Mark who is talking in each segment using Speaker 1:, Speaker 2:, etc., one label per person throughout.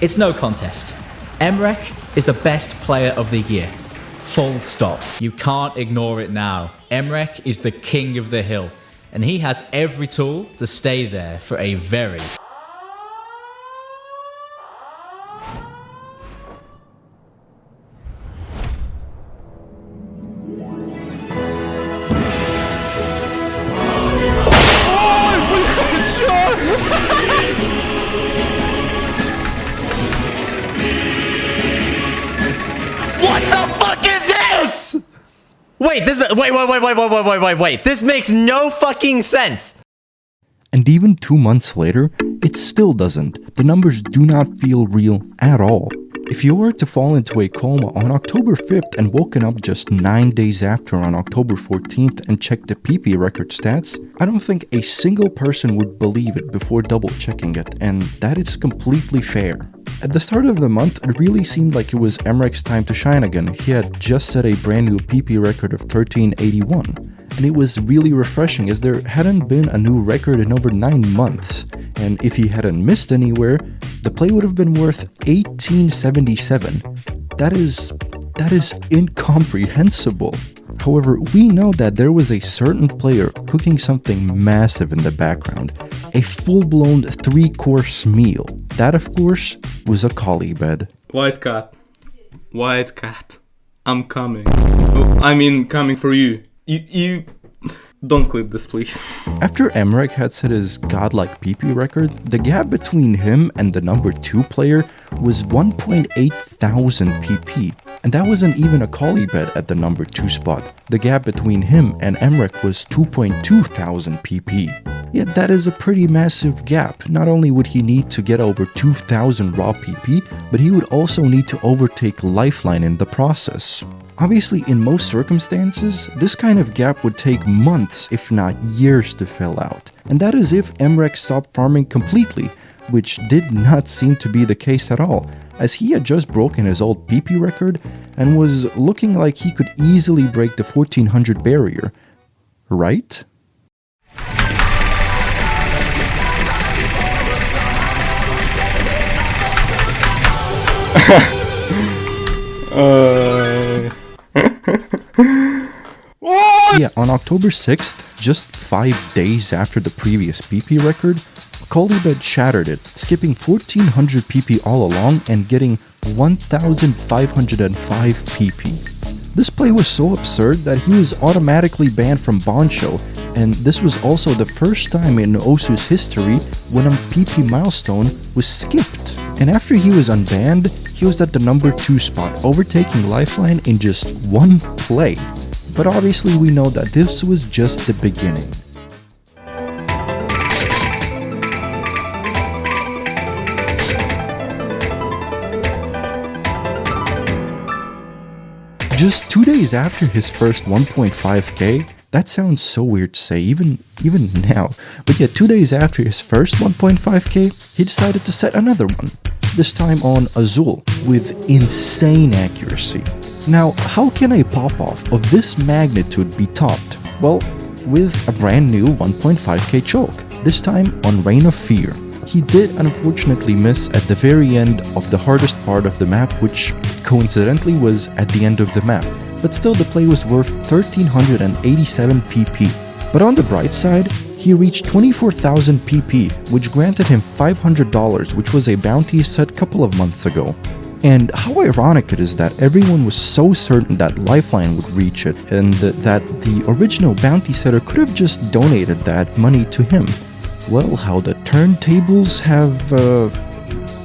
Speaker 1: It's no contest. Emrek is the best player of the year. Full stop. You can't ignore it now. Emrek is the king of the hill, and he has every tool to stay there for a very
Speaker 2: What the fuck is this? Wait, wait. This makes no fucking sense.
Speaker 3: And even 2 months later, it still doesn't. The numbers do not feel real at all. If you were to fall into a coma on October 5th and woken up just 9 days after on October 14th and checked the PP record stats, I don't think a single person would believe it before double checking it, and that is completely fair. At the start of the month, it really seemed like it was Emrek's time to shine again. He had just set a brand new PP record of 1381. And it was really refreshing as there hadn't been a new record in over 9 months. And if he hadn't missed anywhere, the play would have been worth 1877. That is incomprehensible. However, we know that there was a certain player cooking something massive in the background. A full-blown 3-course meal. That, of course, was a collie bed.
Speaker 4: White cat. I'm coming. Oh, I mean, coming for you. You don't clip this, please.
Speaker 3: After Emrek had set his godlike PP record, the gap between him and the number 2 player was 1.8 thousand PP. And that wasn't even a collie bed at the number 2 spot. The gap between him and Emrek was 2.2 thousand PP. Yet that is a pretty massive gap. Not only would he need to get over 2,000 raw PP, but he would also need to overtake Lifeline in the process. Obviously, in most circumstances, this kind of gap would take months, if not years, to fill out. And that is if Emrek stopped farming completely, which did not seem to be the case at all, as he had just broken his old PP record and was looking like he could easily break the 1400 barrier. Right? Yeah, on October 6th, just 5 days after the previous PP record, Colibet shattered it, skipping 1400 PP all along and getting 1505 PP. This play was so absurd that he was automatically banned from Boncho, and this was also the first time in Osu's history when a PP milestone was skipped. And after he was unbanned, he was at the number 2 spot, overtaking Lifeline in just 1 play. But obviously we know that this was just the beginning. Just 2 days after his first 1.5k, that sounds so weird to say, even now, but yeah, 2 days after his first 1.5k, he decided to set another one, this time on Azul, with insane accuracy. Now, how can a pop-off of this magnitude be topped? Well, with a brand new 1.5k choke, this time on Reign of Fear. He did unfortunately miss at the very end of the hardest part of the map, which coincidentally was at the end of the map, but still the play was worth 1387 PP. But on the bright side, he reached 24,000 PP, which granted him $500, which was a bounty set a couple of months ago. And how ironic it is that everyone was so certain that Lifeline would reach it, and that the original bounty setter could have just donated that money to him. Well, how the turntables have,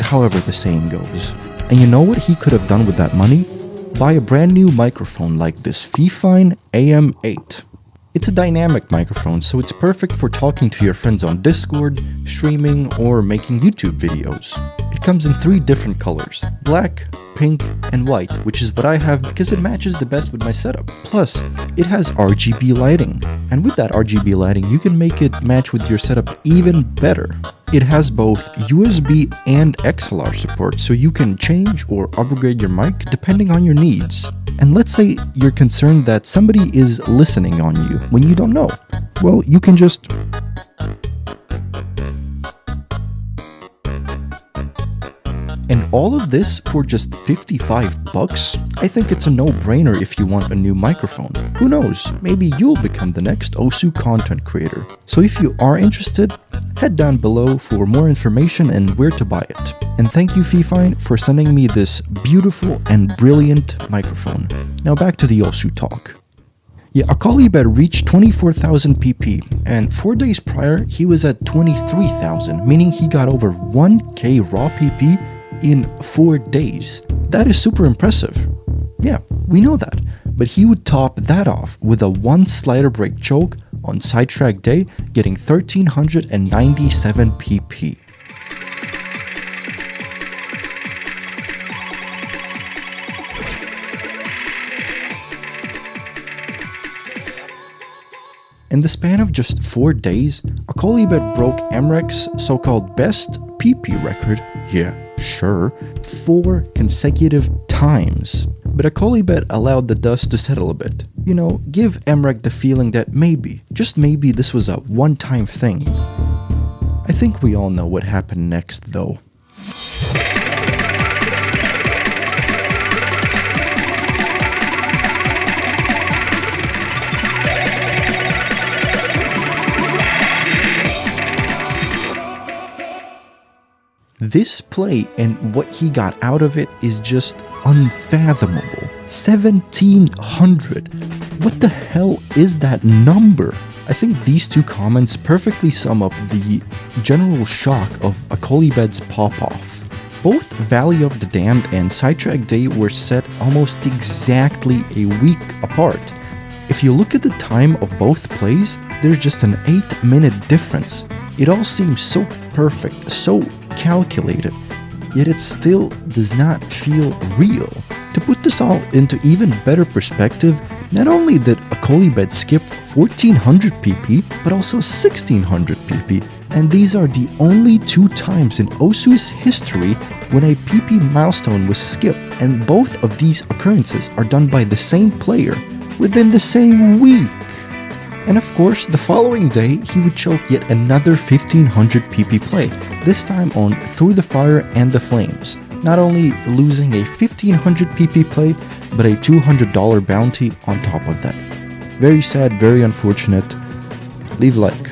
Speaker 3: however the saying goes. And you know what he could have done with that money? Buy a brand new microphone like this FIFINE AM8. It's a dynamic microphone, so it's perfect for talking to your friends on Discord, streaming, or making YouTube videos. It comes in 3 different colors, black, pink, and white, which is what I have because it matches the best with my setup. Plus, it has RGB lighting, and with that RGB lighting, you can make it match with your setup even better. It has both USB and XLR support, so you can change or upgrade your mic depending on your needs. And let's say you're concerned that somebody is listening on you when you don't know. Well, you can just... And all of this for just 55 bucks? I think it's a no-brainer if you want a new microphone. Who knows, maybe you'll become the next Osu content creator. So if you are interested, head down below for more information and where to buy it. And thank you FIFINE for sending me this beautiful and brilliant microphone. Now back to the Osu talk. Yeah, Akalibet reached 24,000 PP, and 4 days prior, he was at 23,000, meaning he got over 1k raw PP in 4 days. That is super impressive. Yeah, we know that. But he would top that off with a 1 slider break choke on sidetrack day, getting 1,397 PP. In the span of just 4 days, Akalibet broke Emrek's so-called best PP record, yeah, sure, 4 consecutive times. But Akalibet allowed the dust to settle a bit. You know, give Emrek the feeling that maybe, just maybe this was a one-time thing. I think we all know what happened next though. This play and what he got out of it is just unfathomable. 1,700. What the hell is that number? I think these two comments perfectly sum up the general shock of Akalibet's pop-off. Both Valley of the Damned and Sidetrack Day were set almost exactly a week apart. If you look at the time of both plays, there's just an 8-minute difference. It all seems so perfect, so calculated, yet it still does not feel real. To put this all into even better perspective, not only did Akalibet skip 1,400 PP, but also 1,600 PP, and these are the only 2 times in Osu's history when a PP milestone was skipped, and both of these occurrences are done by the same player within the same week. And of course, the following day, he would choke yet another 1,500 PP play, this time on Through the Fire and the Flames, not only losing a 1,500 PP play, but a $200 bounty on top of that. Very sad, very unfortunate. Leave a like.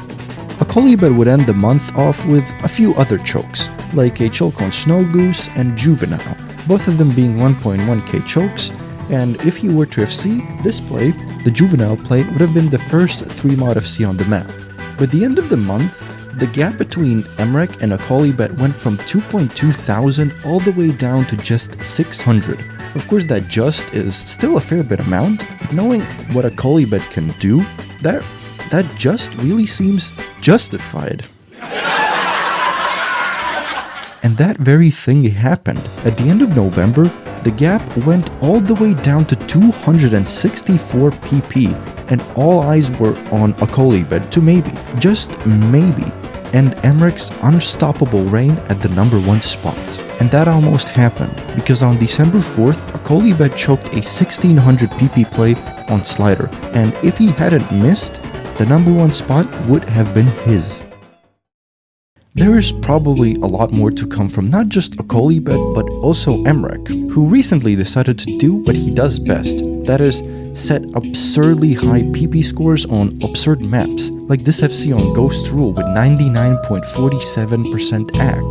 Speaker 3: Akalibet would end the month off with a few other chokes, like a choke on Snow Goose and Juvenile, both of them being 1.1k chokes. And if he were to FC this play, the Juvenile play would have been the first 3-mod FC on the map. By the end of the month, the gap between Emrek and Akalibet went from 2,200 all the way down to just 600. Of course, that just is still a fair bit amount. Knowing what Akalibet can do, that just really seems justified. And that very thing happened. At the end of November, the gap went all the way down to 264 PP, and all eyes were on Akalibet to maybe, just maybe, end Emrek's unstoppable reign at the #1 spot. And that almost happened, because on December 4th, Akalibet choked a 1,600 PP play on Slider, and if he hadn't missed, the #1 spot would have been his. There is probably a lot more to come from not just Akalibet but also Emrek, who recently decided to do what he does best, that is, set absurdly high PP scores on absurd maps, like this FC on Ghost Rule with 99.47% AC.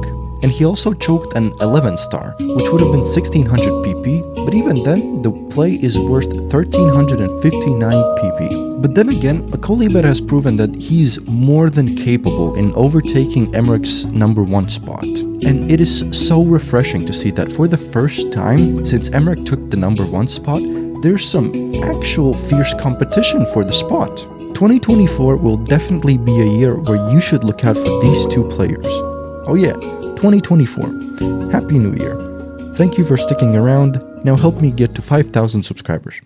Speaker 3: And he also choked an 11-star, which would have been 1,600 PP, but even then, the play is worth 1,359 PP. But then again, Akalibet has proven that he's more than capable in overtaking Emrek's #1 spot. And it is so refreshing to see that for the first time since Emrek took the #1 spot, there's some actual fierce competition for the spot. 2024 will definitely be a year where you should look out for these two players. Oh yeah, 2024. Happy New Year. Thank you for sticking around. Now help me get to 5,000 subscribers.